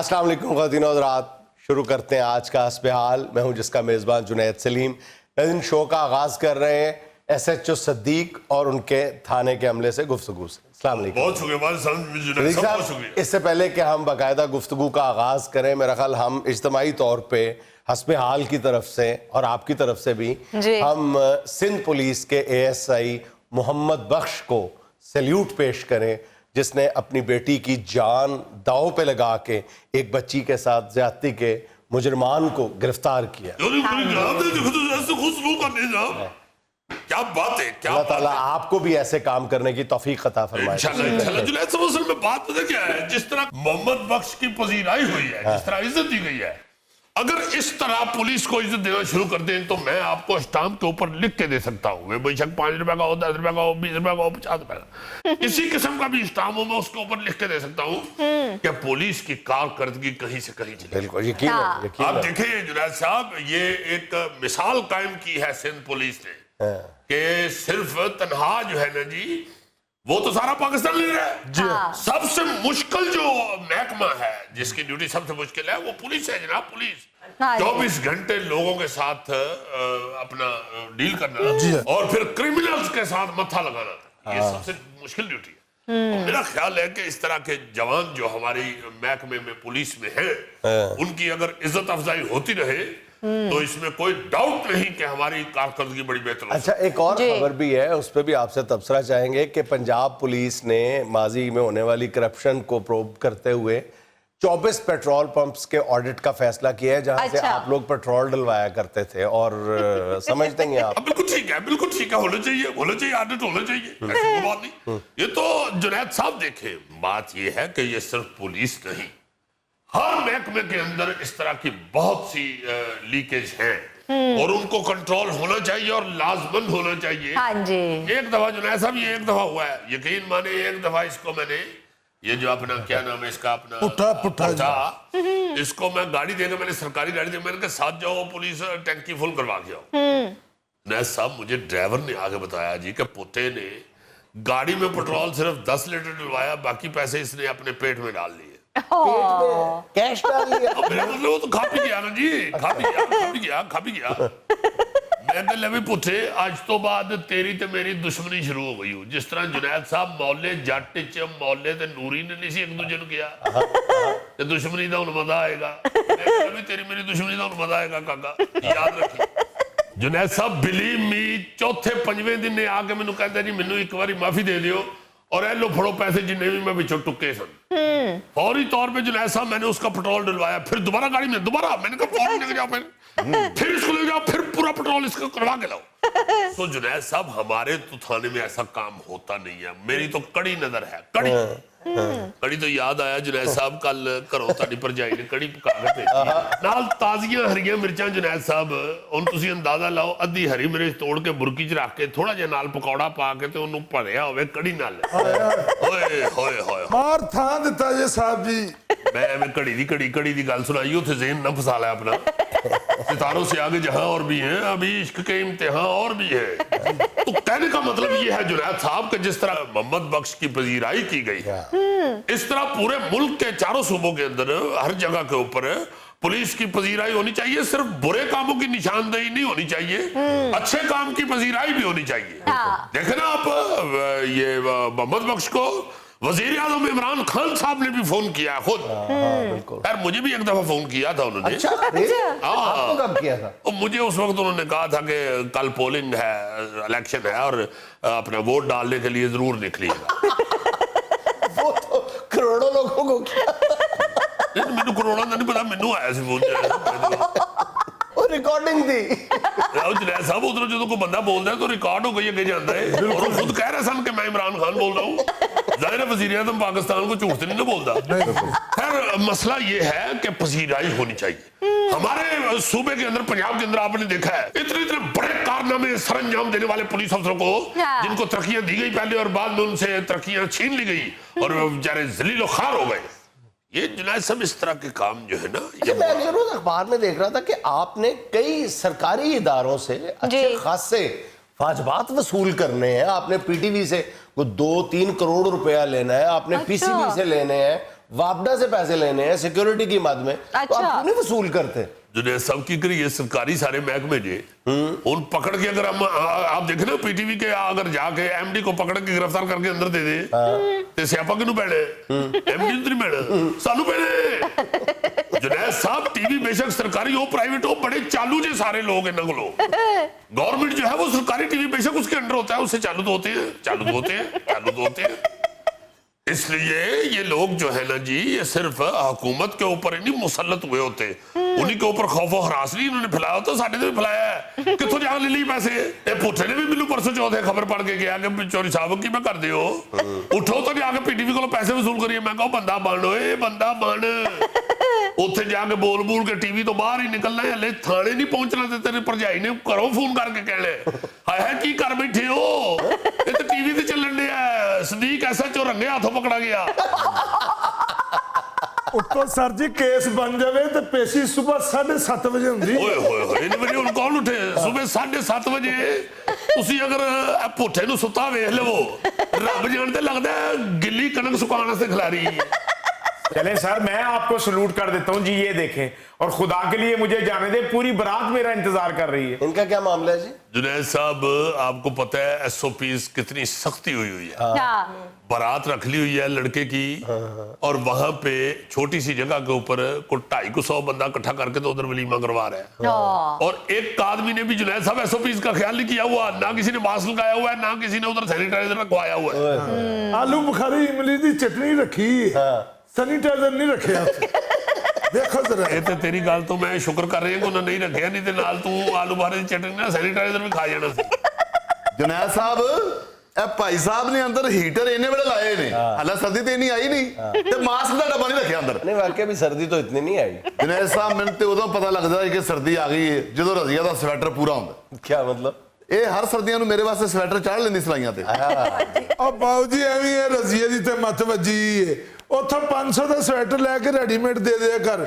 अस्सलाम वालेकुम ख़वातीन और हज़रात, शुरू करते हैं आज का हस्ब हाल। मैं हूं जिसका मेज़बान जुनैद सलीम। नाज़रीन, शो का आगाज़ कर रहे हैं SHO सद्दीक और उनके थाने के अमले से गुफ्तगू से। अस्सलाम वालेकुम। बहुत शुक्रिया। इससे पहले कि हम बाकायदा गुफ्तगू का आगाज़ करें, मेरा ख्याल हम इज्तमाई तौर पे हस्ब हाल की तरफ से और आपकी तरफ से भी हम सिंध पुलिस के ASI मोहम्मद बख्श को सैल्यूट पेश करें, जिसने अपनी बेटी की जान दाव पे लगा के एक बच्ची के साथ ज्यादती के मुजरमान को गिरफ्तार किया। क्या बात है, क्या अल्लाह ताला आपको भी ऐसे काम करने की तौफीक अता फरमाए। असल में बात पता क्या है, जिस तरह मोहम्मद बख्श की पजीराई हुई है, जिस तरह इज्जत दी गई है, अगर इस तरह पुलिस को इज्जत देना शुरू कर दें तो मैं आपको स्टाम्प के ऊपर लिख के दे सकता हूँ। वे बेशक 5 रुपए का हो, 10 रुपए का हो, 20 रुपए का हो, 50 रुपए का, इसी किस्म का भी स्टाम्प हो, मैं उसके ऊपर लिख के दे सकता हूँ कि पुलिस की कारकर्दगी कहीं से कहीं चली। बिल्कुल यकीन है, यकीन आप है। देखिए जुनैद साहब, ये एक मिसाल कायम की है सिंध पुलिस ने कि सिर्फ तनहा जो है ना जी, वो तो सारा पाकिस्तान ले रहा है। सबसे मुश्किल जो महकमा है, जिसकी ड्यूटी सबसे मुश्किल है, वो पुलिस है जनाब। पुलिस 24 घंटे लोगों के साथ अपना डील करना और फिर क्रिमिनल्स के साथ मत्था लगाना, ये सबसे मुश्किल ड्यूटी है। और मेरा ख्याल है कि इस तरह के जवान जो हमारी महकमे में पुलिस में हैं, उनकी अगर इज्जत अफजाई होती रहे तो इसमें कोई डाउट नहीं कि हमारी कारकर्दगी बड़ी बेहतर हो। अच्छा, एक और खबर भी है, उस पर भी आपसे तबसरा चाहेंगे कि पंजाब पुलिस ने माजी में होने वाली करप्शन को प्रोब करते हुए 24 पेट्रोल पंप्स के ऑडिट का फैसला किया है, जहां से आप लोग पेट्रोल डलवाया करते थे। और समझते हैं आप? बिल्कुल ठीक है, बिल्कुल ठीक है, होना चाहिए, ऑडिट होना चाहिए, ऐसी कोई बात नहीं। ये तो जुनैद साहब देखे, बात ये है कि ये सिर्फ पुलिस नहीं, हर महकमे के अंदर इस तरह की बहुत सी लीकेज हैं और उनको कंट्रोल होना चाहिए और लाजमन होना चाहिए। हाँ जी। एक दफा जुनैद साहब, ये एक दफा हुआ है, यकीन माने, एक दफा इसको मैंने, ये जो अपना क्या नाम है इसका, अपना पुट्ठा, इसको मैं गाड़ी देगा, मैंने सरकारी गाड़ी दी, मैंने कहा साथ जाओ, पुलिस टैंकी फुल करवा के आओ। जुनैद साहब, मुझे ड्राइवर ने आगे बताया जी कि पुट्टे ने गाड़ी में पेट्रोल सिर्फ 10 लीटर डलवाया, बाकी पैसे इसने अपने पेट में डाल लिए, कैश डाल लिया। मेरा मतलब वो तो खा पी गया ना जी, खा पी गया। मैं कहने लगे पुੱਠੇ, आज तो बाद तेरी ते मेरी दुश्मनी शुरू हो गई हो। जिस तरह जुनैद साहब मौले जट च मौले ते नूरी ने नहीं सी एक दूजे नु किया ते दुश्मनी दा हुन मजा आएगा। मैं कहने तेरी मेरी दुश्मनी दा हुन मजा आएगा काका, याद रखी। जुनैद साहब बिलीव मी, चौथे पंजवें दिन ने आके मैनू कहंदा जी मैनू एक बारी माफी दे दियो और ए लो फड़ो पैसे जिन्ने भी मैं बिचों टुके सन। फौरी तौर पे जुनैद साहब मैंने उसका पेट्रोल डलवाया, फिर दोबारा गाड़ी में दोबारा मैंने कहा फौरी लेके जाओ, फिर इसको ले जाओ, फिर पूरा पेट्रोल इसको करवा के लाओ। तो जुनैद साहब, हमारे तो थाने में ऐसा काम होता नहीं है, मेरी तो कड़ी नजर है, कड़ी तो याद आया जुनैद साहब, कल घरों ताड़ी भरजाई ने कड़ी पका के भेजी नाल ताजियां हरियां मिर्चां। जुनैद साहब, हुण तुसीं अंदाजा लाओ, अद्धी हरी मिर्च तोड़ के बुरकी च रख के थोड़ा जिहा नाल पकौड़ा पा के ते ओनू भरिया होवे कड़ी नाल, ओए होए होए मार थां दित्ता जे साहब जी। मैं एवं कड़ी दी गल सुनाई, उथे ज़हन ना फसा लिया अपना। सितारों से आगे जहां और भी हैं, अभी इश्क के इम्तिहान और भी है। तो कहने का मतलब ये है जुनैद साहब कि जिस तरह मोहम्मद बख्श की पजीराई की गई है, इस तरह पूरे मुल्क के चारों सूबों के अंदर हर जगह के ऊपर पुलिस की पजीराई होनी चाहिए। सिर्फ बुरे कामों की निशानदेही नहीं होनी चाहिए, अच्छे काम की पजीराई भी होनी चाहिए। देखे ना आप, ये मोहम्मद बख्श को वजीर आज़म इमरान खान साहब ने भी फोन किया खुद। यार मुझे भी एक दफा फोन किया था उन्होंने। अच्छा, आपको कब किया था? मुझे उस वक्त उन्होंने कहा था कि कल पोलिंग है, इलेक्शन है और अपना वोट डालने के लिए जरूर निकलिएगा। वो तो करोड़ों लोगों को किया। मैनू करोड़ों का नहीं पता, मैनू आया सी फोन, रिकॉर्डिंग थी। जुनैद साहब, उधरों जो कोई बंदा बोलता है तो रिकॉर्ड हो गई अगे जाता है, और वो खुद कह रहे सन कि मैं इमरान खान बोल रहा हूँ। जाहिर है वज़ीर आज़म पाकिस्तान को झूठ नहीं बोलता। खैर, मसला ये है कि पजीराई होनी चाहिए। हमारे सूबे के अंदर, पंजाब के अंदर आपने देखा है इतने बड़े कारनामे सरंजाम देने वाले पुलिस अफसरों को, जिनको तरक्कियां दी गई पहले और बाद में उनसे तरक्कियां छीन ली गई और बेचारे जलील खार हो गए। ये जुनैद साहब, इस तरह के काम जो है ना, ये मैं जरूर अखबार में देख रहा था कि आपने कई सरकारी इदारों से अच्छे खासे वाजबात वसूल करने हैं। आपने पीटीवी से 2-3 करोड़ रुपया लेना है, आपने पीसीबी से लेने हैं, वापडा से पैसे लेने हैं सिक्योरिटी की मद में, तो आप क्यों नहीं वसूल करते? जुनेद साहब की करिए सरकारी सारे महकमे जे उन पकड़ के अगर हम आप देखे ना पीटीवी के अगर जाके एमडी को पकड़ के गिरफ्तार करके अंदर दे दे ते स्यापा किनू पैने एमडी नहीं पैने सानू पैने। जुनेद साहब टीवी बेशक सरकारी हो प्राइवेट हो बड़े चालू जे सारे लोग इन्हां कोलो। गवर्नमेंट जो है वो सरकारी टीवी बेशक उसके अंडर होता है, उससे चालू तो होते हैं। इसलिए ये लोग जो है ना जी ये सिर्फ हुकूमत के ऊपर ही नहीं मुसल्लत हुए होते, उन्हीं के ऊपर खौफ हरास नहीं इन्होंने फैलाया होता, साढ़े ने भी फैलाया है। कितों जाके ले ली पैसे? ये पुट्ठे ने भी मैनू परसों चौथे खबर पढ़ के गया कि चोरी साहब की मैं कर दियो उठो तो जाके पीटीवी को पैसे वसूल करिए। मैं कहूं बंदा बन, ओए बंदा बन, ਉੱਥੇ ਜਾ ਕੇ ਬੋਲ ਬੋਲ ਕੇ ਟੀਵੀ ਤੋਂ ਬਾਹਰ ਹੀ ਨਿਕਲਣਾ ਹੈ, ਹਲੇ ਥਾਣੇ ਨਹੀਂ ਪਹੁੰਚਣਾ ਤੇ ਤੇਰੀ ਭਰਜਾਈ ਨੇ ਘਰੋਂ ਫੋਨ ਕਰਕੇ ਕਹਿਣਾ ਹਾਏ ਹਾਏ ਕੀ ਕਰ ਬੈਠੇ ਹੋ, ਇਹ ਤਾਂ ਟੀਵੀ ਤੇ ਚੱਲਣ ਡਿਆ, ਸਦੀਕ ਐਸਐਚਓ ਰੰਗੇ ਹੱਥੋਂ ਪਕੜਾ ਗਿਆ। ਉੱਤੋਂ ਸਰ ਜੀ ਕੇਸ ਬਣ ਜਾਵੇ ਤੇ ਪੇਸ਼ੀ ਸਵੇਰ 7:30 ਵਜੇ ਹੁੰਦੀ। ਓਏ ਹੋਏ ਹੋਏ ਇਹਨੇ ਵਜੇ ਹੁਣ ਕੌਣ ਉੱਠੇ? ਸਵੇਰ 7:30 ਵਜੇ ਤੁਸੀਂ ਅਗਰ ਭੁੱਠੇ ਨੂੰ ਸੁੱਤਾ ਵੇਖ ਲਵੋ, ਰੱਬ ਜਾਣਦੇ ਲੱਗਦਾ ਗਿੱਲੀ ਕਣਕ ਸੁਕਾਉਣ ਵਾਸਤੇ ਖਿਲਾਰੀ। चले सर मैं आपको सलूट कर देता हूँ जी, ये देखें, और खुदा के लिए मुझे जाने दे, पूरी बारात मेरा इंतजार कर रही है। इनका क्या मामला है जी? जुनैद साहब आपको पता है एसओपीज कितनी सख्ती हुई है। बारात रख ली हुई है लड़के की और वहां पे छोटी सी जगह के ऊपर कोई 250 बंदा इकट्ठा करके तो उधर वलीमा करवा रहा है, और एक आदमी ने भी जुनैद साहब एसओपीज का ख्याल नहीं किया हुआ, ना किसी ने मास्क लगाया हुआ है, ना किसी ने उधर सैनिटाइजर रखवाया हुआ है। आलू बुखारी इमली दी चटनी रखी, सैनिटाइजर नहीं रखे। देखो जरा ਇਹ ਤੇ ਤੇਰੀ ਗੱਲ ਤੋਂ ਮੈਂ ਸ਼ੁਕਰ ਕਰ ਰਿਹਾ ਕਿ ਉਹਨਾਂ ਨਹੀਂ ਰੱਖਿਆ, ਨਹੀਂ ਤੇ ਨਾਲ ਤੂੰ ਆਲੂ ਬਾਰੇ ਦੀ ਚਟਨੀ ਨਾਲ ਸੈਨੀਟਾਈਜ਼ਰ ਵੀ ਖਾ ਜਾਣਾ ਸੀ। ਜੁਨੈਦ ਸਾਹਿਬ ਇਹ ਭਾਈ ਸਾਹਿਬ ਨੇ ਅੰਦਰ ਹੀਟਰ ਇੰਨੇ ਬੜੇ ਲਾਏ ਨੇ, ਹਾਲੇ ਸਰਦੀ ਤੇ ਨਹੀਂ ਆਈ ਨਹੀਂ, ਤੇ ਮਾਸਕ ਦਾ ਡੱਬਾ ਨਹੀਂ ਰੱਖਿਆ ਅੰਦਰ। नहीं वाकई भी सर्दी तो इतनी नहीं आई। ਜੁਨੈਦ ਸਾਹਿਬ ਮੈਨੂੰ ਤੇ ਉਦੋਂ ਪਤਾ ਲੱਗਦਾ ਹੈ ਕਿ ਸਰਦੀ ਆ ਗਈ ਹੈ ਜਦੋਂ ਰਜ਼ੀਆ ਦਾ ਸਵੈਟਰ ਪੂਰਾ ਹੁੰਦਾ। क्या मतलब? ਇਹ ਹਰ ਸਰਦੀਆਂ ਨੂੰ ਮੇਰੇ ਵਾਸਤੇ ਸਵੈਟਰ ਚਾੜ ਲੈਂਦੀ ਸਲਾਈਆਂ ਤੇ। ਉਹ ਬਾਊ ਜੀ ਐਵੇਂ ਇਹ ਰਜ਼ੀਏ ਦੀ ਤੇ ਮੱਤ ਵੱਜੀ ਏ, ਉੱਥੋਂ 500 ਦਾ ਸਵੈਟਰ ਲੈ ਕੇ ਰੈਡੀਮੇਡ ਦੇ ਦਿਆ ਕਰ।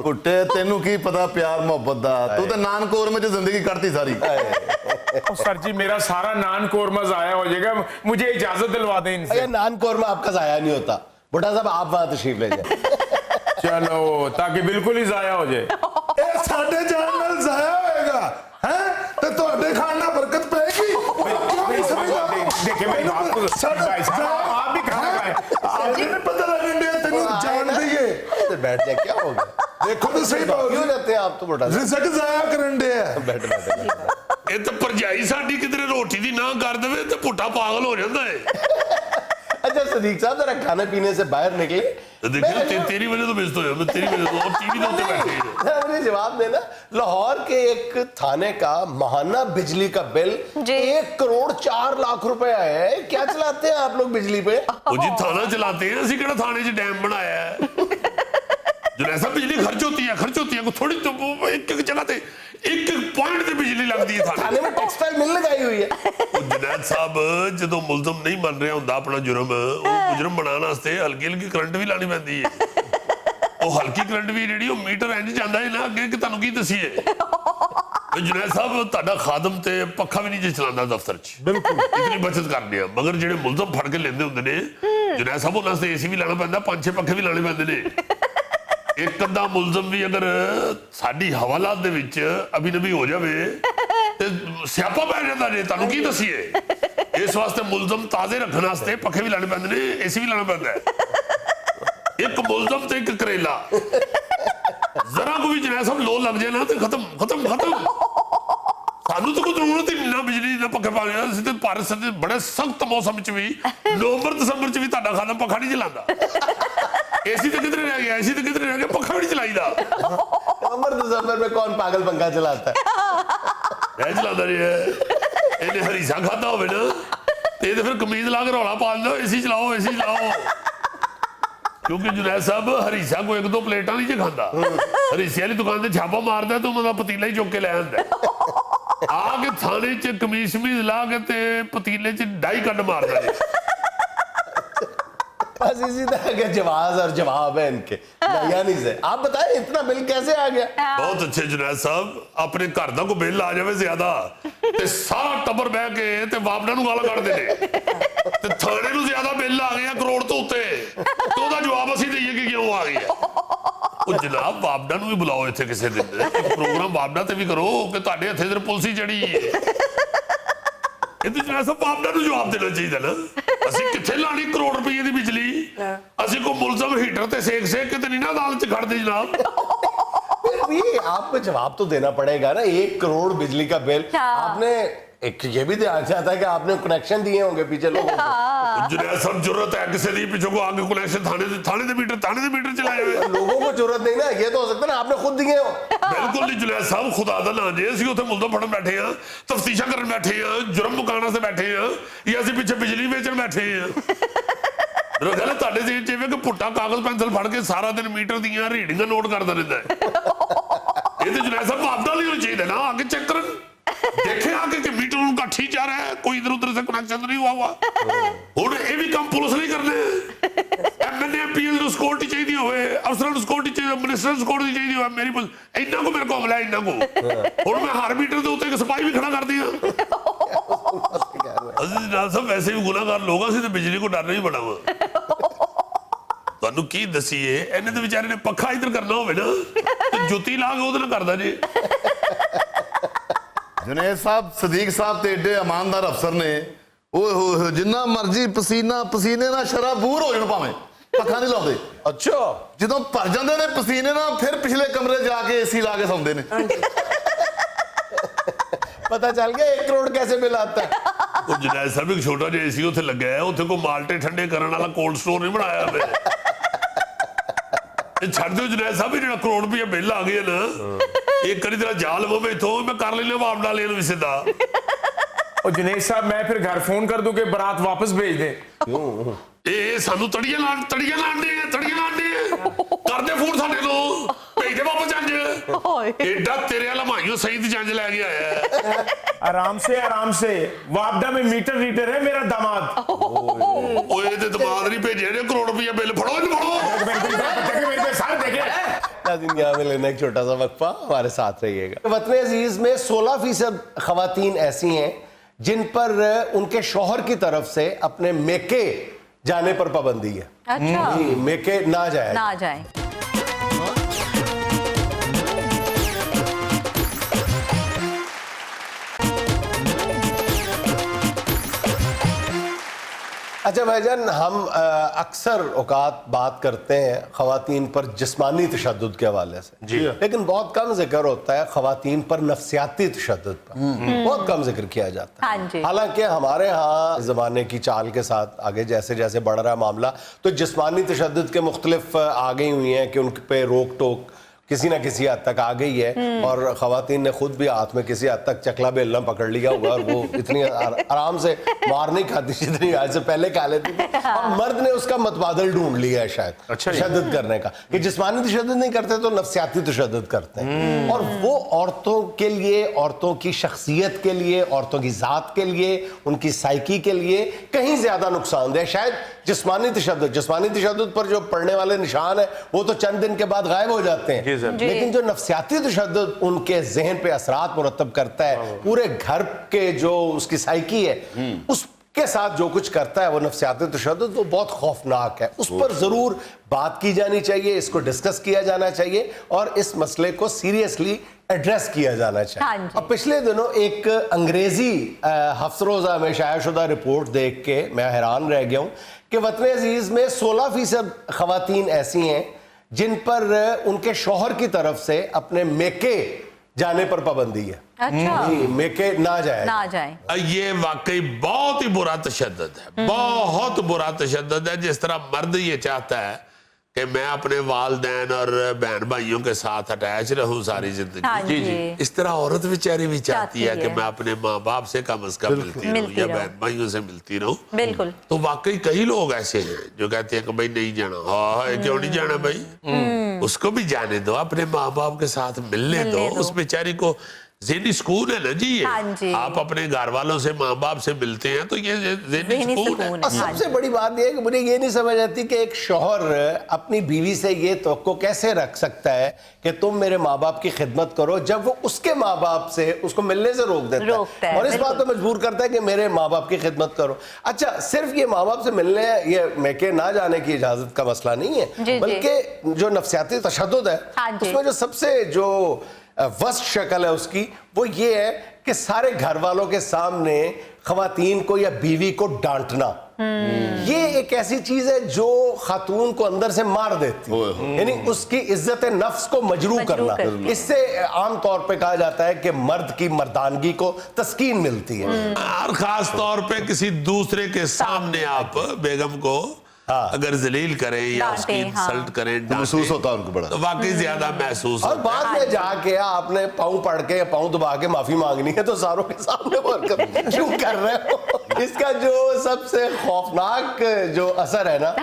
ਪੁੱਟੇ ਤੈਨੂੰ ਕੀ ਪਤਾ ਪਿਆਰ ਮੁਹੱਬਤ ਦਾ, ਤੂੰ ਤੇ ਨਾਨਕੋਰ ਵਿੱਚ ਜ਼ਿੰਦਗੀ ਕੱਢਤੀ ਸਾਰੀ। सर जी मेरा सारा नान कोरमा जाया हो जाएगा, मुझे इजाजत दिलवा दें इनसे। अरे नान कोरमा आपका जाया नहीं होता, बुढ़ा साहब आप वहां तशरीफ ले जाए। चलो ताकि बिल्कुल ही जाया हो जाए। ਇਹ ਸਾਡੇ ਜਾਨ ਨਾਲ ਜ਼ਾਇਆ ਹੋਏਗਾ ਹੈ ਤੇ ਤੁਹਾਡੇ ਖਾਣ ਨਾਲ ਬਰਕਤ ਪੈਗੀ। देखिए मेरी बात को भाई साहब आप भी खाना खाएं। ਆਲੇ ਨੇ ਪਤਾ ਲੱਗਣ ਡਿਆ ਤੈਨੂੰ ਜਾਣ ਦਈਏ। तो बैठ जाए, क्या होगा? ਦੇਖੋ ਤਾਂ ਸਹੀ ਬਾਊ क्यों ਜੀ रहते हैं आप तो बुढ़ा साहब? ਰਿਜ਼ਕ ਜ਼ਾਇਆ ਕਰਨ ਡਿਆ। बैठ बैठ। ਇਹ ਤਾਂ ਭਰਜਾਈ ਸਾਡੀ ਕਿਧਰੇ ਰੋਟੀ ਦੀ ਨਾ ਕਰ ਦੇਵੇ ਤੇ ਪੁੱਠਾ ਪਾਗਲ ਹੋ ਜਾਂਦਾ ਹੈ। अच्छा सदीक साहब जरा खाने पीने से बाहर निकले। तो देखिए तेरी वजह तो बेइज्जत हो गया, मैं तेरी वजह तो, और टीवी तो उत्ते बैठे हैं। मुझे जवाब देना, लाहौर के एक थाने का माहाना बिजली का बिल 1 करोड़ 4 लाख रुपए आया है। क्या चलाते हैं आप लोग बिजली पे? वो जी थाना चलाते हैं, ਅਸੀਂ ਕਿਹੜਾ ਥਾਣੇ 'ਚ ਡੈਮ ਬਣਾਇਆ ਹੈ। जो ऐसा बिजली खर्च होती है थोड़ी, तो एक एक जगह ते एक पॉइंट ते बिजली लगती है थाने में टेक्सटाइल मिल लगाई हुई है। जुनैद साहब ਜਦੋਂ ਮੁਲਜ਼ਮ ਨਹੀਂ ਮੰਨ ਰਿਹਾ ਹੁੰਦਾ ਆਪਣਾ ਜੁਰਮ, ਉਹ ਮੁਜਰਮ ਬਣਾਉਣ ਵਾਸਤੇ ਹਲਕੀ ਹਲਕੀ ਕਰੰਟ ਵੀ ਲਾਣੀ ਪੈਂਦੀ ਹੈ। ਉਹ ਹਲਕੀ ਕਰੰਟ ਵੀ ਜਿਹੜੀ ਉਹ ਮੀਟਰ ਇੰਜ ਜਾਂਦਾ ਹੈ ਨਾ ਅੱਗੇ, ਕਿ ਤੁਹਾਨੂੰ ਕੀ ਦਸੀਏ। जुनैद साहब ਤੁਹਾਡਾ ਖਾਦਮ ਤੇ ਪੱਖਾ ਵੀ ਨਹੀਂ ਜੇ ਚਲਾਉਂਦਾ ਦਫ਼ਤਰ 'ਚ, ਬਿਲਕੁਲ ਇਤਨੀ ਬਚਤ ਕਰਦੇ ਆ, ਮਗਰ ਜਿਹੜੇ ਮੁਲਜ਼ਮ ਫੜ ਕੇ ਲੈਂਦੇ ਹੁੰਦੇ ਨੇ जुनैद साहब ਉਹਨਾਂ ਵਾਸਤੇ ਏਸੀ ਵੀ ਲਾਣਾ ਪੈਂਦਾ, 5-6 ਪੱਖੇ ਵੀ ਲਾਣੇ ਪੈਂਦੇ ਨੇ। ਇੱਕ ਅੱਧਾ ਮੁਲਜ਼ਮ ਵੀ ਅਗਰ ਸਾਡੀ ਹਵਾਲਾਤ ਦੇ ਵਿੱਚ ਅਭਿਨਵੀ ਹੋ ਜਾਵੇ ਤੇ ਸਿਆਪਾ ਪੈ ਜਾਂਦਾ ਜੇ, ਤੁਹਾਨੂੰ ਕੀ ਦਸੀਏ। ਇਸ ਵਾਸਤੇ ਮੁਲਜ਼ਮ ਤਾਜ਼ੇ ਰੱਖਣ ਵਾਸਤੇ ਪੱਖੇ ਵੀ ਲਾਣੇ ਪੈਂਦੇ ਨੇ, ਏਸੀ ਵੀ ਲਾਣਾ ਪੈਂਦਾ ਹੈ। ਇੱਕ ਮੁਲਜ਼ਮ ਤੇ ਇੱਕ ਕਰੇਲਾ, ਜ਼ਰਾ ਕੋ ਵੀ ਜਨਾਬ ਸਭ ਲੋ ਲੱਗ ਜਾਏ ਨਾ ਤੇ ਖਤਮ। ਸਾਨੂੰ ਤਾਂ ਕੋਈ ਜ਼ਰੂਰਤ ਹੀ ਨਹੀਂ ਨਾ ਬਿਜਲੀ ਦਾ ਪੱਖੇ ਪਾਉਣ ਦੀ। ਅਸੀਂ ਤੇ ਭਾਰਤ ਦੇ ਬੜੇ ਸਖਤ ਮੌਸਮ 'ਚ ਵੀ ਨਵੰਬਰ ਦਸੰਬਰ 'ਚ ਵੀ ਤੁਹਾਡਾ ਖਾਦਮ ਪੱਖਾ ਨਹੀਂ ਚਲਾਉਂਦਾ। एसी तो किधरे रह गया, एसी तो किधरे रह गया, पक्खा भी नहीं चलाईदा। नवंबर दिसंबर में कौन पागल पंखा चलाता है? मैं चलाता नहीं है। इन्हें हरीसा खाता होवे ना ते फिर कमीज ला के रौला पा दो, एसी चलाओ एसी चलाओ। क्योंकि जुनैद साहब हरीसा को 1-2 प्लेटा नहीं खाता, हरीसे वाली दुकान से छापा मारता तो उन्होंने पतीला ही चुक के ले आंदा आके थाने च कमीज शमीज ला के ते पतीले च डाई कट मारदा जी। बस इसी तरह के जवाब और जवाब है इनके यानी से। आप बताएं इतना बिल कैसे आ गया? बहुत अच्छे जुनैद साहब, अपने घर ਦਾ ਕੋਈ ਬਿੱਲ ਆ ਜਾਵੇ ਜ਼ਿਆਦਾ ਤੇ ਸਾਰਾ ਟੱਬਰ ਬਹਿ ਕੇ ਤੇ ਬਾਪਨਾ ਨੂੰ ਗਾਲਾਂ ਕੱਢਦੇ ਨੇ ਤੇ ਥਾਣੇ ਨੂੰ ਜ਼ਿਆਦਾ ਬਿੱਲ ਆ ਗਿਆ ਕਰੋੜ ਤੋਂ ਉੱਤੇ ਤੇ ਉਹਦਾ ਜਵਾਬ ਅਸੀਂ ਦਈਏ ਕਿ ਕਿਉਂ ਆ ਗਿਆ। ਉਹ ਜਨਾਬ ਬਾਪਨਾ ਨੂੰ ਵੀ ਬੁਲਾਓ ਇੱਥੇ ਕਿਸੇ ਦਿਨ, ਇੱਕ ਪ੍ਰੋਗਰਾਮ ਬਾਪਨਾ ਤੇ ਵੀ ਕਰੋ ਕਿ ਤੁਹਾਡੇ ਹੱਥੇ ਤੇ ਪੁਲਿਸ ਚੜੀ ਹੈ। ਇਹਦੇ ਜਨਾਬ ਸਾਹਿਬ ਬਾਪਨਾ ਨੂੰ ਜਵਾਬ ਦੇਣਾ ਚਾਹੀਦਾ ਨਾ। ਅਸੀਂ ਕਿੱਥੇ ਲਾਣੀ ਕਰੋੜ ਰੁਪਏ ਦੀ ਬਿਜਲੀ, ਅਸੀਂ ਕੋਈ ਮੁਲਜ਼ਮ ਹੀਟਰ ਤੇ ਸੇਕ ਕੇ ਤੇ ਨਹੀਂ ਨਾ ਅਦਾਲਤ 'ਚ ਖੜਦੇ ਜਨਾਬ। फिर भी आपको जवाब तो देना पड़ेगा ना। 1 करोड़ बिजली का बिल आपने, एक ये भी ध्यान से आता है कि आपने कनेक्शन दिए होंगे पीछे लोगों को। जुनैद साहब जरूरत है किसी दी पीछे को आगे कनेक्शन थाने दे मीटर चलाए हुए लोगों को जरूरत नहीं ना, ये तो हो सकता है ना आपने खुद दिए हो। बिल्कुल नहीं जुनैद साहब, खुदा दा ना जे ਅਸੀਂ ਉੱਥੇ ਮੁਲਜ਼ਮ ਫੜਨ ਬੈਠੇ ਆ, ਤਫਤੀਸ਼ਾਂ ਕਰਨ ਬੈਠੇ ਆ, ਜੁਰਮ ਮੁਕਾਉਣ ਵਾਸਤੇ ਬੈਠੇ ਆ, ਜਾਂ ਅਸੀਂ ਪਿੱਛੇ ਬਿਜਲੀ ਵੇਚਣ ਬੈਠੇ ਆ। ਮੇਰਾ ਗੱਲ ਤੁਹਾਡੇ ਦੇ ਜਿਵੇਂ ਕਿ ਪੁੱਟਾ ਕਾਗਜ਼ ਪੈਨਸਲ ਫੜ ਕੇ ਸਾਰਾ ਦਿਨ ਮੀਟਰ ਦੀਆਂ ਰੀਡਿੰਗਾਂ ਨੋਟ ਕਰਦਾ ਰਹਿੰਦਾ ਹੈ। ਇਹ ਤੇ ਜੁਨੈਦ ਸਾਹਿਬ ਆਪਦਾ ਨਹੀਂ ਹੋਣਾ ਚਾਹੀਦਾ ਨਾ, आगे चेक करन, देखे आगे कि मीटर उनका ठीक जा रहा है, कोई इधर उधर से कनेक्शन नहीं हुआ हुआ। हुण ये भी काम पुलिस नहीं करने। एमएनए एमपीएल ਨੂੰ ਸਿਕਿਉਰਿਟੀ ਚਾਹੀਦੀ ਹੋਵੇ, ਅਫਸਰਾਂ ਨੂੰ ਸਿਕਿਉਰਿਟੀ ਚਾਹੀਦੀ, ਮਿਨਿਸਟਰ ਨੂੰ ਸਿਕਿਉਰਿਟੀ ਚਾਹੀਦੀ ਹੋਵੇ, ਮੇਰੀ ਪੁਲਿਸ ਇੰਨਾ ਕੋ ਮੇਰੇ ਕੋਲ ਮਿਲਿਆ ਇੰਨਾ ਕੋ। ਹੁਣ ਮੈਂ ਹਰ ਮੀਟਰ ਦੇ ਉੱਤੇ ਇੱਕ ਸਿਪਾਹੀ ਵੀ ਖੜਾ ਕਰਦੀ ਆ। ਅਸੀਂ ਜਨਾਬ ਸਾਹਿਬ ਵੈਸੇ ਵੀ ਗੁਨਾਹਗਾਰ ਲੋਕ ਆ, ਅਸੀਂ ਤੇ ਬਿਜਲੀ ਕੋ ਡਰਨਾ ਹੀ ਬੜਾ ਵਾ। ਤੁਹਾਨੂੰ ਕੀ ਦਸੀਏ, ਇਹਨੇ ਤੇ ਵਿਚਾਰੇ ਨੇ ਪੱਖਾ ਇੱਧਰ ਕਰਨਾ ਹੋਵੇ ਨਾ ਤੇ ਜੁੱਤੀ ਲਾ ਕੇ ਉਹਦੇ ਨਾਲ ਕਰਦਾ ਜੀ। जुनैद साहब, सदीक साहब ਤੇ ਏਡੇ ਇਮਾਨਦਾਰ ਅਫਸਰ ਨੇ, ਓਏ ਹੋਏ ਜਿੰਨਾ ਮਰਜ਼ੀ ਪਸੀਨੇ ਨਾਲ ਸ਼ਰਾਬੂਰ ਹੋ ਜਾਣ ਭਾਵੇਂ, ਪੱਖਾ ਨਹੀਂ ਲਾਉਂਦੇ। अच्छा, ਜਦੋਂ ਭਰ ਜਾਂਦੇ ਨੇ ਪਸੀਨੇ ਨਾਲ ਫਿਰ ਪਿਛਲੇ ਕਮਰੇ ਜਾ ਕੇ ਏਸੀ ਲਾ ਕੇ ਸੌਂਦੇ ਨੇ। पता चल गया 1 करोड़ कैसे बिल आता है। ਉਹ ਜੁਨੈਦ ਸਾਹਿਬ ਇੱਕ ਛੋਟਾ ਜਿਹਾ ਏਸੀ ਉੱਥੇ ਲੱਗਾ ਹੈ, ਉੱਥੇ ਕੋਈ ਮਾਲਟੇ ਠੰਡੇ ਕਰਨ ਵਾਲਾ ਕੋਲਡ ਸਟੋਰ ਨਹੀਂ ਬਣਾਇਆ ਹੋਇਆ। ਇਹ ਛੱਡ ਦਿਓ ਜੁਨੈਦ ਸਾਹਿਬ, ਜਿਹੜਾ ਕਰੋੜ ਰੁਪਏ ਬਿੱਲ ਆ ਗਏ ਨਾ, ਇਹ ਕਰੀ ਤੇਰਾ ਜਾਲ ਹੋਵੇ ਇਥੋਂ ਮੈਂ ਕਰ ਲੈਣਾ ਬਾਪ ਨਾਲ ਇਹਨੂੰ ਵੀ ਸਿੱਧਾ। और जुनेद साहब मैं फिर घर फोन कर दूं कि बारात वापस भेज दे। ਇਹ ਸਾਨੂੰ ਤੜੀਆਂ ਲਾਣਦੇ ਕਰਦੇ ਫੋਨ ਸਾਡੇ ਤੋਂ, ਭੇਜ ਦੇ ਵਾਪਸ ਜੰਜ। ਐਡਾ ਤੇਰੇ ਵਾਲਾ ਮਾਈਓ ਸਹੀ ਦੀ ਜੰਜ ਲੈ ਕੇ ਆਇਆ। आराम से वापडा में मीटर रीडर है मेरा दामाद। ਓਏ ਇਹਦੇ ਦਿਮਾਗ नहीं भेजे ने करੋੜ रुपया बिल, फड़ो इन्हें फड़ो। सारे देखे नाज़रीन, यहाँ में लेना एक छोटा सा वक्फा, हमारे साथ रहिएगा। वतन अजीज में 16% खवातीन ऐसी हैं जिन पर उनके शौहर की तरफ से अपने मेके जाने पर पाबंदी है। अच्छा, मेके ना जाए। ना जाए। अच्छा भाईजान, हम अक्सर औकात बात करते हैं खवातीन पर जिस्मानी तशद्दुद के हवाले से जी, लेकिन बहुत कम जिक्र होता है खवातीन पर नफ्सियाती तशद्दुद पर। बहुत कम जिक्र किया जाता है। हाँ जी। हालांकि हमारे यहाँ ज़माने की चाल के साथ आगे जैसे जैसे बढ़ रहा है मामला, तो जिस्मानी तशद्दुद के मुख्तलिफ आ गई हुई हैं कि उन पे रोक टोक किसी न किसी हद तक आ गई है, और खवातीन ने खुद भी हाथ में किसी हद तक चकला बेलना पकड़ लिया हुआ, और वो इतनी आराम से मार नहीं खाती जितनी आज से पहले खा लेती थी। और मर्द ने उसका मतबादल ढूंढ लिया है शायद तशद्दुद करने का, कि जिस्मानी तशद्दुद नहीं करते तो नफ्सियाती तशद्दुद करते हैं। और वो औरतों के लिए, औरतों की शख्सियत के लिए, औरतों की ज़ात के लिए, उनकी साइकी के लिए कहीं ज़्यादा नुकसानदेह शायद जिस्मानी तशद्दुद पर जो पड़ने वाले निशान है वो तो चंद दिन के बाद गायब हो जाते हैं, लेकिन जो नफ्सियाती तशद्दुद उनके जहन पे असरात मुरतब करता है, पूरे घर के जो उसकी साइकी है उसके साथ जो कुछ करता है वो नफ्सियाती तशद्दुद, वो बहुत खौफनाक है। उस पर ज़रूर बात की जानी चाहिए, इसको डिस्कस किया जाना चाहिए और इस मसले को सीरियसली एड्रेस किया जाना चाहिए। अब पिछले दिनों एक अंग्रेजी हफ्सरोज़ा में शायाशुदा रिपोर्ट देख के मैं हैरान रह गया हूँ कि वतन अजीज में 16% खवातीन ऐसी हैं जिन पर उनके शौहर की तरफ से अपने मेके जाने पर पाबंदी है। अच्छा, मेके ना जाए। ये वाकई बहुत ही बुरा तशद्दुद है, बहुत बुरा तशद्दुद है। जिस तरह मर्द ये चाहता है कि मैं अपने वालदैन और बहन भाइयों के साथ अटैच रहूं सारी जिंदगी, हाँ जी। इस तरह औरत बेचारी भी चाहती है कि मैं अपने माँ बाप से कम से कम मिलती रहूं या बहन भाइयों से मिलती रहूं। बिल्कुल। तो वाकई कई लोग ऐसे हैं जो कहते हैं कि भाई नहीं जाना। हाँ, क्यों नहीं जाना भाई, उसको भी जाने दो, अपने माँ बाप के साथ मिलने दो, उस बेचारी को ज़हनी सुकून है ना जी ये। हाँ जी। आप अपने घर वालों से, माँ बाप से मिलते हैं तो ये ज़हनी ज़हनी सुकून है। सुकून और है। हाँ सबसे बड़ी बात यह है कि मुझे ये नहीं समझ आती कि एक शौहर अपनी बीवी से ये तवक्को कैसे रख सकता है कि तुम मेरे माँ बाप की खिदमत करो, जब वो उसके माँ बाप से उसको मिलने से रोकता है और इस बात पर मजबूर करता है कि मेरे माँ बाप की खिदमत करो। अच्छा, सिर्फ ये माँ बाप से मिलने, ये मैके ना जाने की इजाजत का मसला नहीं है, बल्कि जो नफ्सियाती तशद्दुद है उसमें जो सबसे जो वर्स्ट शक्ल है उसकी, वो ये है कि सारे घर वालों के सामने खवातीन को या बीवी को डांटना। ये एक ऐसी चीज है जो खातून को अंदर से मार देती है, यानी उसकी इज्जत नफ्स को मजरू करना। इससे आम तौर पे कहा जाता है कि मर्द की मर्दानगी को तस्कीन मिलती है। और खास तौर पे किसी दूसरे के सामने आप बेगम को अगर जलील करें या उसकी इंसल्ट करें, महसूस होता है उनको बड़ा, तो वाकई ज्यादा महसूस और होता है। बाद में जाके आपने पाँव पड़ के या पाँव दबा के माफी मांगनी है तो सारों के सामने वर्कर क्यों कर रहे हो? इसका जो सबसे खौफनाक जो असर है ना,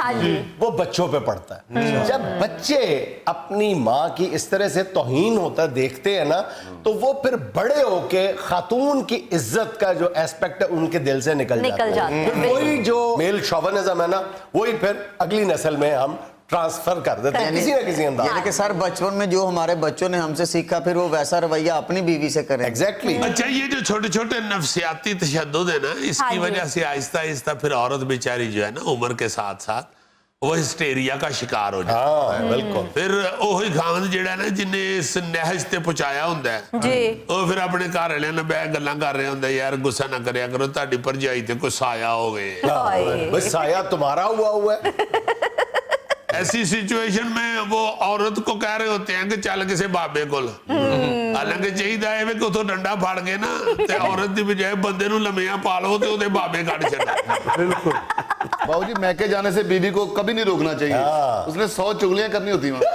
वो बच्चों पे पड़ता है। जब बच्चे अपनी माँ की इस तरह से तौहीन होता देखते हैं ना, तो वो फिर बड़े होके खातून की इज्जत का जो एस्पेक्ट है उनके दिल से निकल जाता है। फिर वही जो मेल शोविनिज्म है ना, वही फिर अगली नस्ल में हम ट्रांसफर कर देते हैं किसी ना किसी अंदाज। यानी कि सर बचपन में जो हमारे बच्चों ने हमसे सीखा, फिर वो वैसा रवैया अपनी बीवी से करें। एग्जैक्टली। अच्छा, ये जो छोटे छोटे नफ्सियाती तशद्दुद है ना, इसकी वजह से आहिस्ता आहिस्ता फिर औरत बेचारी जो है ना, उम्र के साथ साथ वो हिस्टेरिया का शिकार हो जाता है। बिल्कुल। फिर ਉਹੀ ਖਾਵੰਦ ਜਿਹੜਾ ਨਾ ਜਿੰਨੇ ਇਸ ਨਹਿਜ ਤੇ ਪਹੁੰਚਾਇਆ ਹੁੰਦਾ ਹੈ ਜੀ, ਉਹ ਫਿਰ ਆਪਣੇ ਘਰ ਵਾਲਿਆਂ ਨਾਲ ਬਹਿ ਗੱਲਾਂ ਕਰ ਰਿਹਾ ਹੁੰਦਾ, ਯਾਰ ਗੁੱਸਾ ਨਾ ਕਰਿਆ ਕਰੋ, ਤੁਹਾਡੀ ਭਰਜਾਈ ਤੇ ਕੋਈ ਸਾਇਆ ਹੋਵੇ। बस साया तुम्हारा हुआ है। ऐसी सिचुएशन में वो औरत को कह रहे होते हैं कि चल किसी बाबे को, हालांकि चाहिए है कि उतो डंडा फाड़ के ना ते औरत की बजाय बंदे नूं लम्मियां पा लो ते ओदे बाबे कट छड्डो। बिल्कुल। बाबूजी मैके जाने से बीवी को कभी नहीं रोकना चाहिए, उसने 100 चुगलियां करनी होती वहां।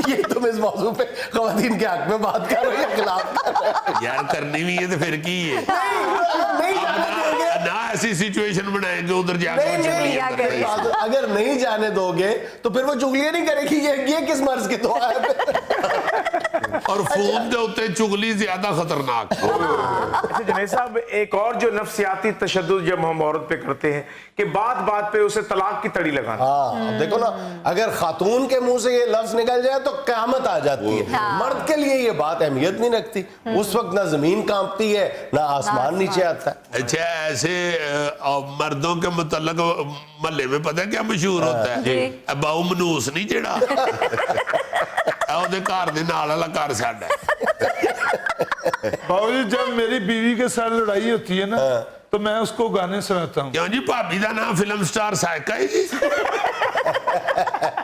ये तुम इस मौजू पे ख़वातीन के हक में बात कर रहे हो या खिलाफ कर रहे हो? यार करनी भी है तो फिर की है नहीं जाने दोगे। ना ऐसी सिचुएशन बनाएंगे उधर जाकर नहीं, चुगलियां नहीं, करेंगे। अगर नहीं जाने दोगे तो फिर वो चुगलियां नहीं करेगी। ये किस मर्ज की दुआ है? और फोन के उत्ते चुगली ज्यादा खतरनाक है। अच्छा जुनैद साहब, एक और जो नफ्सियाती तशद्दुद जब हम औरत पे करते हैं कि बात बात पे उसे तलाक की तड़ी लगाना। हाँ, अब देखो ना, अगर खातून के मुंह से ये लफ्ज निकल जाए तो क़यामत आ जाती है। मर्द के लिए ये बात अहमियत नहीं रखती, उस वक्त ना जमीन कांपती है ना आसमान नीचे आता है। अच्छा, ऐसे मर्दों के मुतल्लक महल्ले में पता है क्या मशहूर होता है? बाऊ मनूस नहीं जेड़ा ਉਹਦੇ ਘਰ ਦੇ ਨਾਲ ਵਾਲਾ ਘਰ ਸਾਡਾ। बाबूजी जब मेरी बीवी के साथ लड़ाई होती है ना, तो मैं उसको गाने सुनाता हूँ। क्यों जी, भाभी का नाम फिल्म स्टार साइका है जी।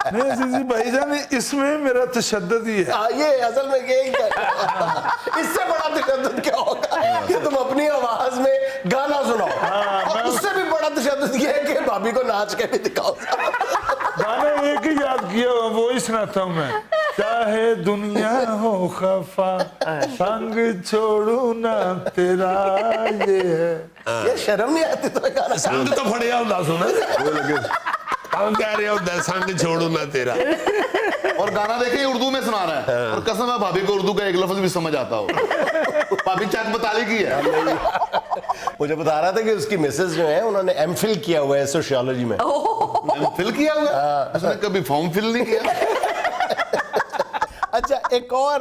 नहीं अजीजी भाईजान, इसमें मेरा तशद्दुद ही है। ये असल में यही है। इससे बड़ा तशद्दुद क्या होगा कि तुम अपनी आवाज में गाना सुनाओ, और उससे भी बड़ा तशद्दुद ये है कि भाभी को नाच के भी दिखाओ। गाना एक ही याद किया, वो ही सुनाता हूँ मैं। चाहे दुनिया हो खफा, संग छोड़ू ना तेरा ये है। ये शर्म नहीं आती तो गाना संग तो फड़िया होता सुना, हम कह रहे होता संग छोड़ू ना तेरा। और गाना देखिए उर्दू में सुना रहा है, और कसम है भाभी को उर्दू का एक लफ्ज भी समझ आता हो। भाभी चाक बताली की है। मुझे बता रहा था कि उसकी मिसेस जो है उन्होंने एमफिल किया हुआ है सोशियोलॉजी में। फिल किया हुआ है? उसने कभी फॉर्म फिल नहीं किया। अच्छा, एक और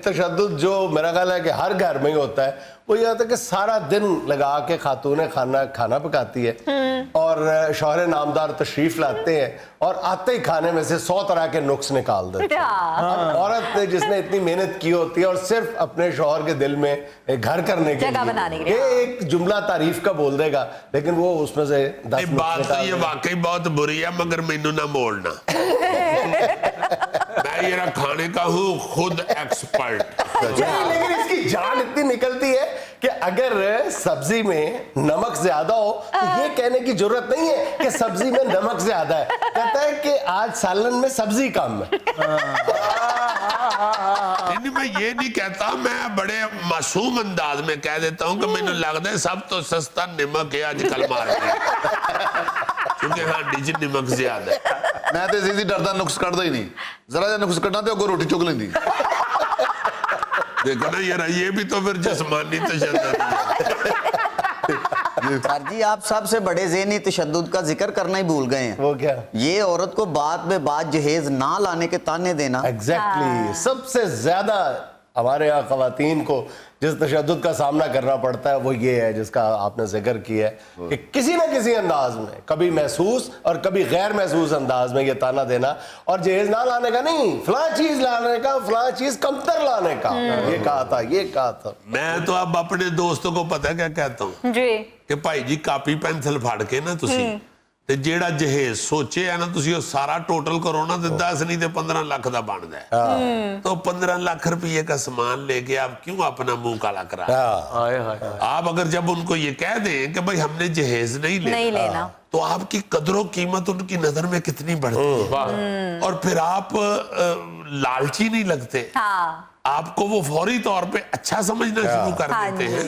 तशद्दुद जो मेरा ख्याल है कि हर घर में ही होता है, वो ये होता है कि सारा दिन लगा के खातून खाना पकाती है और शौहर नामदार तशरीफ लाते हैं और आते ही खाने में से 100 तरह के नुक्स निकाल देते हैं। औरत जिसने इतनी मेहनत की होती है और सिर्फ अपने शौहर के दिल में घर करने के जगह बनाने के लिए, ये एक जुमला तारीफ का बोल देगा, लेकिन वो उसमें से 10 बात तो ये वाकई बहुत बुरी है, मगर मैनू ना मोड़ना। मैं ये खाने का हूँ खुद एक्सपर्ट। नहीं, लेकिन इसकी जान इतनी निकलती है कि अगर सब्जी में नमक ज्यादा हो तो ये कहने की जरूरत नहीं है कि सब्जी में नमक ज्यादा है, कहता है कि आज सालन में सब्जी कम है। नहीं, मैं ये नहीं कहता, मैं बड़े मासूम अंदाज में कह देता हूँ कि मैंने लगता है सब तो सस्ता नमक है आजकल मार्केट में, क्योंकि हांडी च नमक ज्यादा है। मैं तो इसी डरदा नुक्स कटदा ही नहीं, जरा जा नुक्स कटना तो अगो रोटी चुक लेंदी। देखो ना यार, ये भी तो फिर जिस्मानी तशद्दुद है। सर जी आप सबसे बड़े ज़हनी तशद्दुद का जिक्र करना ही भूल गए हैं। वो क्या? ये औरत को बात में बात जहेज ना लाने के ताने देना। एग्जैक्टली सबसे ज्यादा हमारे यहाँ खवातीन को जिस तशद्दुद का सामना करना पड़ता है वो ये है जिसका आपने जिक्र किया है कि किसी न किसी अंदाज में, कभी महसूस और कभी गैर महसूस अंदाज में ये ताना देना, और जहेज ना लाने का नहीं, फलां चीज लाने का, फलां चीज कमतर लाने का, ये कहा था, ये कहा था। मैं तो अब अपने दोस्तों को पता है क्या कहता हूँ जी कि भाई जी कापी पेंसिल फाड़ के ना तुसी ਤੇ ਜਿਹੜਾ ਜਹੇਜ਼ ਸੋਚੇ ਆ ਨਾ ਤੁਸੀਂ ਉਹ ਸਾਰਾ ਟੋਟਲ करो ना तो 10 नहीं तो 15 लाख का बनता है। तो 15 लाख रुपये का सामान लेके आप क्यों अपना मुंह काला करा? आप अगर जब उनको ये कह दें कि भाई हमने जहेज नहीं लेना तो आपकी कदरों कीमत उनकी नजर में कितनी बढ़ती है, और फिर आप लालची नहीं लगते, आपको वो फौरी तौर पे अच्छा समझना शुरू कर देते हैं,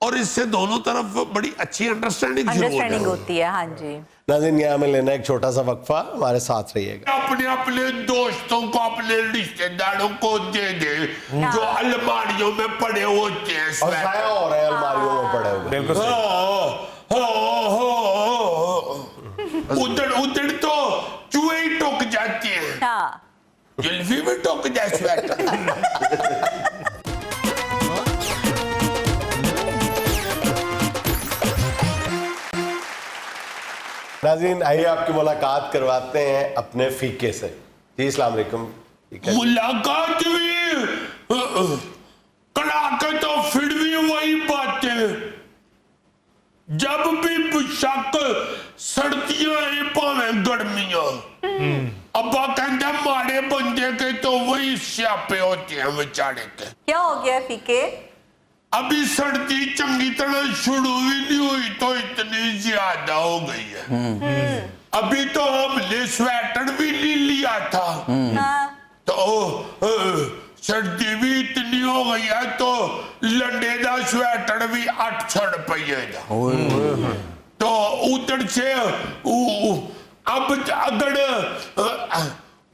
और इससे दोनों तरफ बड़ी अच्छी अंडरस्टैंडिंग होती है। हाँ जी नाज़रीन, यहाँ में लेना एक छोटा सा वक्फा, हमारे साथ रहिएगा। अपने अपने दोस्तों को, अपने रिश्तेदारों को दे दे जो अलमारियों में पड़े होते हैं, और ज़ाया हो रहे हैं अलमारियों में पड़े हुए। बिल्कुल उधर उधर तो चूहे ही टोक जाते हैं, जुल्फी में टोक जाए स्वेटर। नाज़रीन आइए आपकी मुलाकात करवाते हैं अपने फीके से। जी अस्सलाम वालेकुम। मुलाकात भी कड़ाके तो फिर भी वही बातें, जब भी शक सर्दियां हैं भावें गर्मियां, अब्बा कहते माड़े बंदे के तो वही स्यापे होते हैं बेचारे के। क्या हो गया फीके? अभी सर्दी चंगी तरह शुरू ही नहीं हुई तो इतनी ज्यादा हो गई है। अभी तो हमने स्वेटर भी नहीं लिया था, तो सर्दी भी इतनी हो गई है तो लंडे का स्वेटर भी 800 रुपये का। तो उधर से अब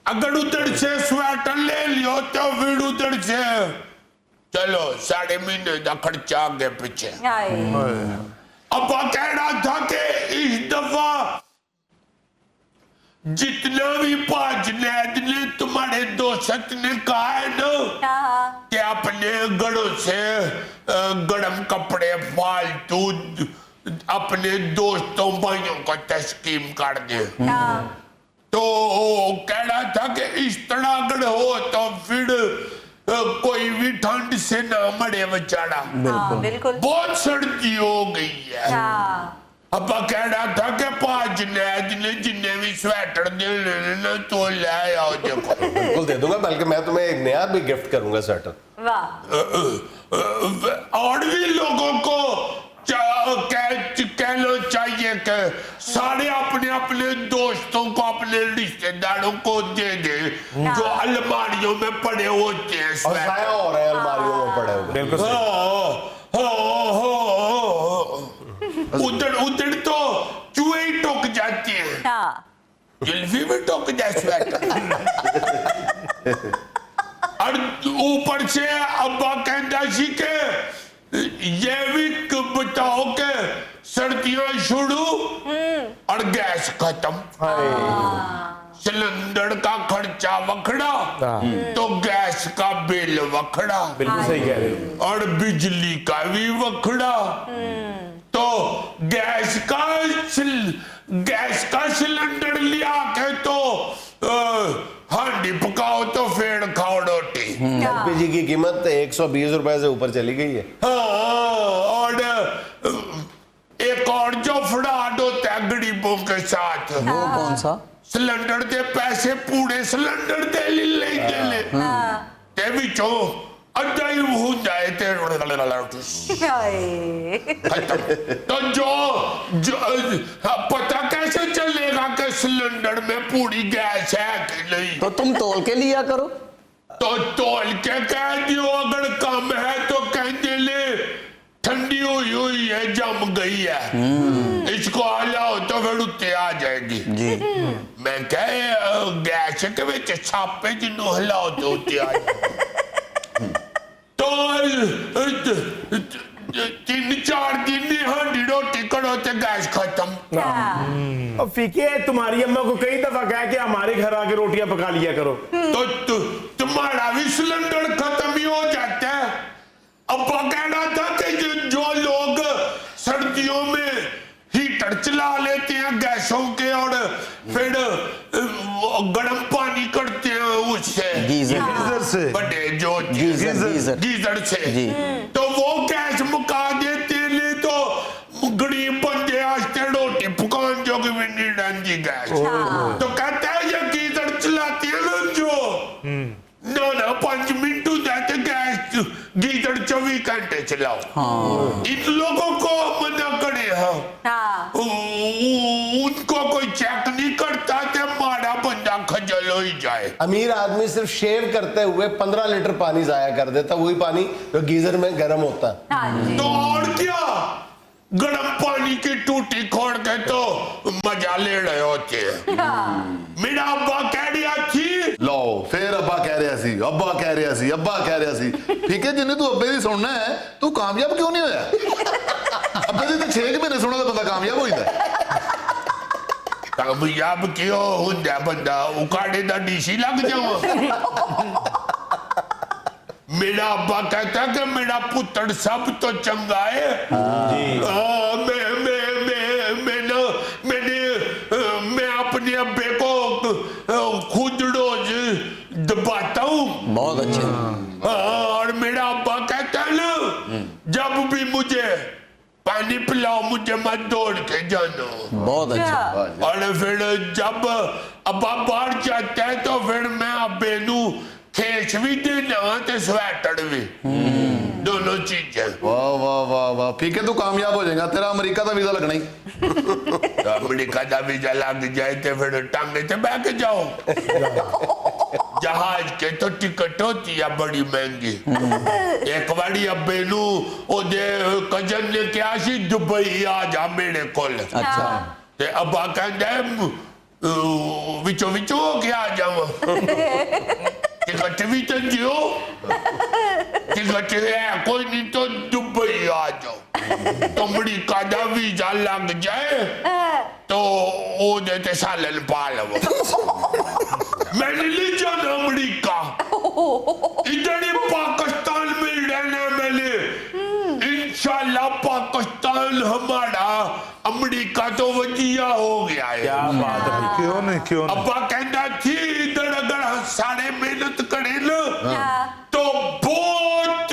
अगर उधर से स्वेटर ले लियो तो फिर उधर से चलो 6.5 महीने का खर्चा आगे पीछे। अब कह रहा था कि इस दफा जितना भी पाजनैद ने तुम्हारे दोस्त ने कहा है ना कि अपने घरों से गर्म कपड़े फालतू अपने दोस्तों भाइयों को तस्कीम कर दे, तो कह रहा था कि इस तरह अगर हो तो फिर कोई भी ठंड से ना मरे बेचारा। बिल्कुल बहुत सर्दी हो गई है। अब कह रहा था कि पांच ने जिन्ने भी स्वेटर देने ना तो ले आओ। देखो बिल्कुल दे दूंगा, बल्कि मैं तुम्हें एक नया भी गिफ्ट करूंगा स्वेटर। और भी लोगों को कहना चाहिए कि सारे अपने अपने दोस्तों को, अपने रिश्तेदारों को दे दे जो अलमारियों में पड़े होते हैं, और ज़ाया हो रहे हैं अलमारियों में पड़े हुए। बिल्कुल उधर उधर तो चूहे ही टोक जाते हैं, जुल्फी में टोक जाए स्वेटर। और ऊपर से अब्बा कहता सी के ये भी बताओ के सर्दियां शुरू और गैस खत्म, सिलेंडर का खर्चा वखड़ा तो गैस का बिल वखड़ा, बिल्कुल सही कह रहे हो। और बिजली का भी वखड़ा, तो गैस का सिलेंडर लिया के तो हांडी पकाओ तो फेड़ खाओ रोटी। एलपीजी की कीमत 120 रुपए से ऊपर चली गई है। और एक और जो फ्रॉड होता है गरीबों के साथ, वो कौन सा? सिलेंडर दे पैसे पूरे सिलेंडर दे ले ते विचों अद्धा ही हो जाए ते तो जो पता कैसे चलेगा कि सिलेंडर में पूरी गैस है कि नहीं? तो तुम तोल के लिया करो। तो तोल के कह दियो, अगर कम है तो कहने ले ठंडी हुई है, जम गई है, इसको हलाओ तो फिर उत्ते आ जाएगी जी। मैं कहे गैस के विच छापे जिन्हों हलाओ तो उत्ते आ जाएगी। तो 3-4 दिन नहीं हांडी रोटी करो तो गैस खत्म। और फीके तुम्हारी अम्मा को कई दफा कहा कि हमारे घर आके रोटियां पका लिया करो। तो तुम्हारा भी सिलेंडर खत्म ही हो जाता है। अब्बा कह रहा था कि जो लोग सर्दियों में हीटर चला लेते हैं गैसों के और फिर गर्म पानी करते हैं उससे, गीजर से, बड़े जो गीजर से, तो वो गैस मुका देते हैं। तो गरीब बंदे आस्ते रोटी पकाने जो भी नहीं रहती गैस। तो कहते हैं ये गीजर चलाते हैं ना जो ना 5 मिनट हो जाते गैस गीजर 24 घंटे चलाओ। इन लोगों को मना करे उनको कोई चेक नहीं करता तो माड़ा बंदा खजल हो ही जाए। अमीर आदमी सिर्फ शेव करते हुए 15 लीटर पानी जाया कर देता, वही पानी जो गीजर में गर्म होता है। तो और क्या, गर्म पानी की टूटी खोल के तो मजा ले रहे होते हैं। मेरा अब्बा कह रहा थी लो फिर अब्बा कह रहा सी, अब्बा कह रहा सी, अब्बा कह रहा सी। ठीक है, जिन्हें तू अब्बे दी सुनना है तू कामयाब क्यों नहीं होया? अब्बे दी तो 6 महीने सुना तो बंदा कामयाब हो जाता है। कामयाब क्यों होंदा बंदा, उकाड़े दा डीसी लग जावा। मेरा अब्बा कहता कि मेरा पुत्र सब तो चंगा है। मैं अपने अब्बे को खुद रोज दबाता हूँ। बहुत अच्छे। और मेरा अब्बा कहता है ना जब भी मुझे पानी पिलाओ मुझे मत दौड़ के जाना। बहुत अच्छा। और फिर जब अब्बा बाहर जाता है तो फिर मैं अब्बे नू खेस भी देना ते स्वेटर भी, दोनों चीजें। वाह वाह वाह वाह, ठीक है तू कामयाब हो जाएगा, तेरा अमेरिका का वीजा लगना ही। अमेरिका का वीजा लग जाए तो फिर टांगे ते बैठ के जाओ। जहाज के तो टिकट होती है बड़ी महंगी। एक बारी अब्बे नू ओदे कजन ने क्या सी दुबई आ जा मेरे कोल। अच्छा। ते अब्बा कहंदा विचों विचों हो के आ जावा। टिकट भी तो दियो, टिकट है कोई नहीं तो दुबई आ जाओ। तो अमेरिका का वीजा लग जाए तो ओ देते सालन पा लो। मैंने नहीं जाना अमेरिका, इधर ही पाकिस्तान में रहना मैंने। इंशाल्लाह पाकिस्तान हमारा, अमेरिका तो वजिया हो गया है। क्या बात है, क्यों नहीं, क्यों नहीं? अब्बा कहना थी इधर अगर हम सारे मेहनत करें ना तो बहुत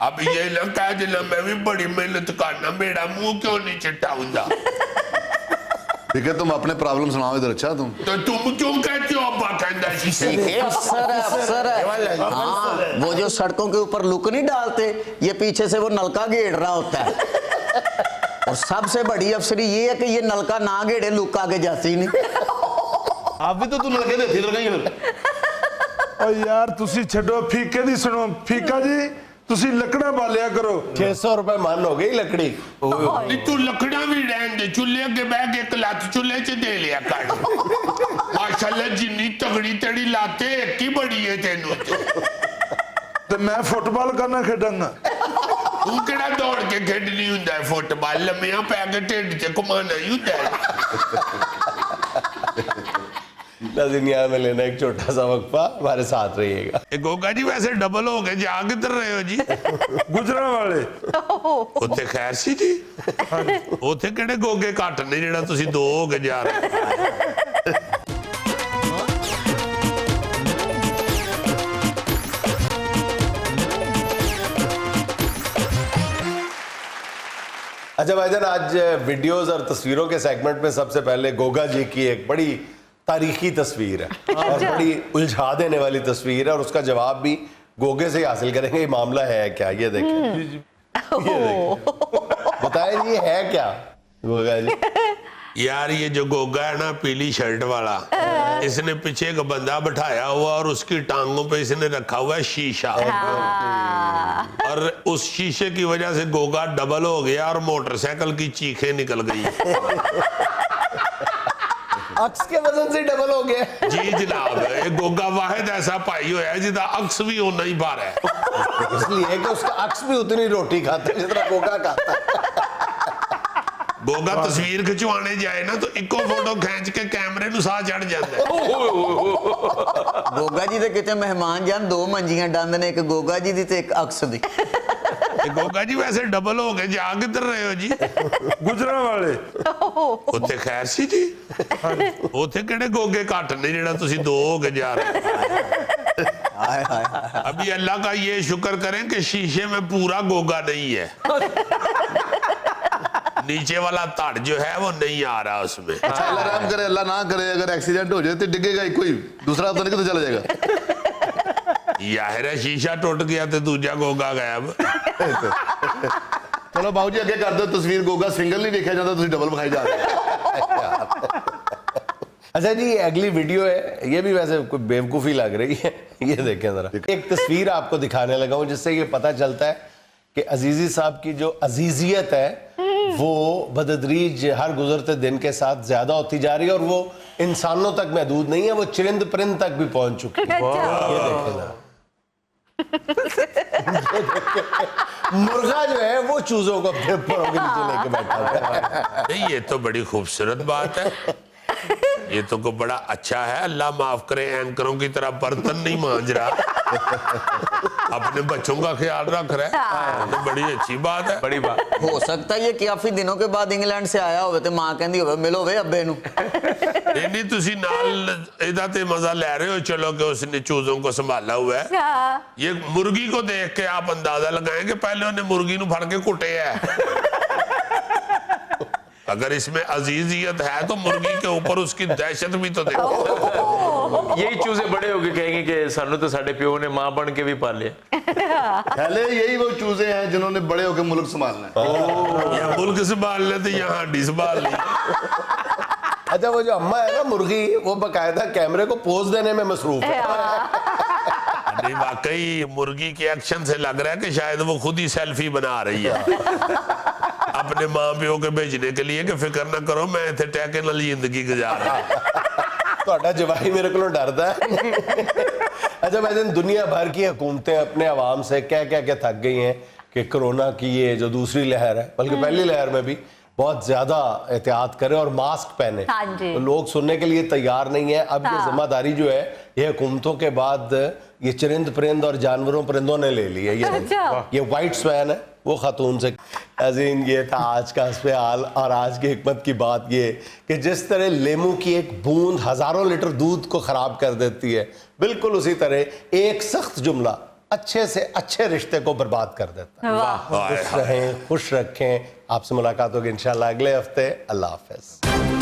अब ये ना कह देना मैं भी बड़ी मेहनत करना, मेरा मुंह क्यों नहीं चिट्टा होता। ठीक है तुम अपने प्रॉब्लम सुनाओ इधर। अच्छा तो तुम क्यों कहते हो अब्बा कहना अफसर है, अफसर है। हाँ, वो जो सड़कों के ऊपर लुक नहीं डालते, ये पीछे से वो नलका गेड़ रहा होता है। और सबसे बड़ी अफसरी ये है कि ये नलका ना गेड़े, लुक आगे जाती नहीं। आप भी तो तू लड़के देती इधर कहीं फिर। और यार तुसी छड़ो फीके दी सुनो। फीका जी तुसी लकड़ा बालिया करो। 600 रुपए मन हो गई लकड़ी। नहीं तू लकड़ा भी रहन दे, चूल्हे के बैठ के एक लात चूल्हे च दे लिया कर। माशाल्लाह जिन्नी तगड़ी तड़ी लाते एक ही बड़ी है तेनू। तो मैं फुटबॉल करना खेडांगा। तू केड़ा दौड़ के खेडनी हुंदा है फुटबॉल, लम्मियां पै के ढिड च घुमाना ही हुंदा है। दुनिया में लेना एक छोटा सा वक्फा, हमारे साथ रहिएगा। गोगा जी वैसे डबल हो गए जा किधर रहे हो जी? गुजरा वाले ਉੱਥੇ ਖੈਰ ਸੀ ਜੀ, ਉੱਥੇ ਕਿਹੜੇ ਗੋਗੇ ਘੱਟ ਨੇ ਜਿਹੜਾ ਤੁਸੀਂ 2 ਹੋ ਕੇ ਜਾ ਰਹੇ। अच्छा भाईजान, आज वीडियोस और तस्वीरों के सेगमेंट में सबसे पहले गोगा जी की एक बड़ी तारीखी तस्वीर है और बड़ी उलझा देने वाली तस्वीर है, और उसका जवाब भी गोगे से ही हासिल करेंगे। ये मामला है क्या, ये देखें, बताएं ये है क्या गोगा जी? यार ये जो गोगा है ना पीली शर्ट वाला, इसने पीछे एक बंदा बिठाया हुआ और उसकी टांगों पे इसने रखा हुआ है शीशा। और उस शीशे की वजह से गोगा डबल हो गया और मोटरसाइकिल की चीखें निकल गई। अक्स के वजन से डबल हो गया। जी जनाब, ये गोगा वाहिद ऐसा भाई होया जिदा अक्स भी उतना ही भार है। इसलिए कि उसका अक्स भी उतनी रोटी खाता है जितना गोगा खाता है। गोगा तस्वीर खिंचवाने जाए ना तो इको फोटो खींच के कैमरे नु साह चढ़ जाता है। ਗੋਗਾ ਜੀ ਦੇ ਕਿਤੇ ਮਹਿਮਾਨ ਜਾਨ, 2 ਮੰਜੀਆਂ ਡੰਦ ਨੇ, ਇੱਕ ਗੋਗਾ ਜੀ ਦੀ ਤੇ ਇੱਕ ਅਕਸ ਦੀ। ये गोगा जी वैसे डबल हो गए, जा किधर रहे हो जी? गुजरा वाले ਉੱਥੇ ਖੈਰ ਸੀ ਜੀ, ਉੱਥੇ ਕਿਹੜੇ ਗੋਗੇ ਘੱਟ ਨੇ ਜਿਹੜਾ ਤੁਸੀਂ 2 ਹੋ ਕੇ ਜਾ रहे हो? ਹਾਏ ਹਾਏ ਹਾਏ। अभी अल्लाह का ये शुक्र करें कि शीशे में पूरा गोगा नहीं है, नीचे वाला तड़ जो है वो नहीं आ रहा उसमें। अच्छा अल्लाह रहम करे, अल्लाह ना करे, अगर एक्सीडेंट हो जाए तो डिगेगा ही कोई, दूसरा पता नहीं किधर चला जाएगा। यार शीशा टूट गया तो दूजा गोगा गायब। चलो बाबू जी अगे कर दो तस्वीर, गोगा सिंगल नहीं देखा जाता, तुम डबल विखाई जा रहे हो। अच्छा जी, अगली वीडियो है, ये भी वैसे कोई बेवकूफ़ी लग रही है। ये देखें जरा, एक तस्वीर आपको दिखाने लगा हूं जिससे ये पता चलता है कि अजीजी साहब की जो अजीजियत है वो बदतदरीज हर गुजरते दिन के साथ ज्यादा होती जा रही है, और वो इंसानों तक महदूद नहीं है, वो चरिंद परिंद तक भी पहुंच चुकी है। ये देखें जरा, मुर्गा जो है वो चूजों को अपने पैरों के नीचे लेके बैठा हुआ है। नहीं, ये तो बड़ी खूबसूरत बात है, ये तो को बड़ा अच्छा है। अल्लाह माफ करे एंकरों की तरह बर्तन नहीं मांज रहा, अपने बच्चों का ख्याल रख रहा है, तो बड़ी अच्छी बात है। बड़ी बात। ਹੋ ਸਕਦਾ ਇਹ ਕਾਫੀ ਦਿਨੋਂ ਕੇ ਬਾਅਦ ਇੰਗਲੈਂਡ ਸੇ ਆਇਆ ਹੋਵੇ ਤੇ ਮਾਂ ਕਹਿੰਦੀ ਹੋਵੇ ਮਿਲੋ ਵੇ ਅੱਬੇ ਨੂੰ। नहीं तुसी नाल इदा ते मजा ले रहे हो, चलो कि उसने चूजों को संभाला हुआ है। ये मुर्गी को देख के आप अंदाजा लगाएं कि पहले उन्हें मुर्गी नु फड़ के कुटे है। अगर इसमें अजीजियत है तो मुर्गी के ऊपर उसकी दहशत भी तो देखो। यही चूजे बड़े होके कहेंगे कि सानू तो साडे प्यो ने मां बन के भी पाले। पहले यही वो चूजे हैं जिन्होंने बड़े होकर मुल्क संभालना है। या मुल्क संभाल ले तो यहाँ हड्डी संभाल ली। अच्छा, वो जो अम्मा है ना मुर्गी, वो बकायदा कैमरे को पोज देने में मसरूफ है। नहीं, वाकई मुर्गी के एक्शन से लग रहा है कि शायद वो खुद ही सेल्फी बना रही है अपने माँ प्यो के भेजने के लिए कि फिक्र ना करो, मैं इतने टैके नाल जिंदगी गुजार रहा। तो जवाई मेरे को डरता है। अच्छा, वैसे दुनिया भर की हुकूमतें अपने अवाम से क्या क्या क्या थक गई हैं कि कोरोना की ये जो दूसरी लहर है, बल्कि पहली लहर में भी बहुत ज्यादा एहतियात करें और मास्क पहने। हाँ जी। तो लोग सुनने के लिए तैयार नहीं है। अब ये जिम्मेदारी जो है ये हुकूमतों के बाद ये चरिंद परिंद और जानवरों परिंदों ने ले ली है। ये व्हाइट स्वैन है, वो खातून से। अजीम, ये था आज का हस्बे हाल, और आज की हिकमत की बात ये कि जिस तरह लेमू की एक बूंद हजारों लीटर दूध को खराब कर देती है, बिल्कुल उसी तरह एक सख्त जुमला अच्छे से अच्छे रिश्ते को बर्बाद कर देता है। खुश रहें, खुश रखें। आपसे मुलाकात होगी इंशाल्लाह अगले हफ्ते। अल्लाह हाफिज।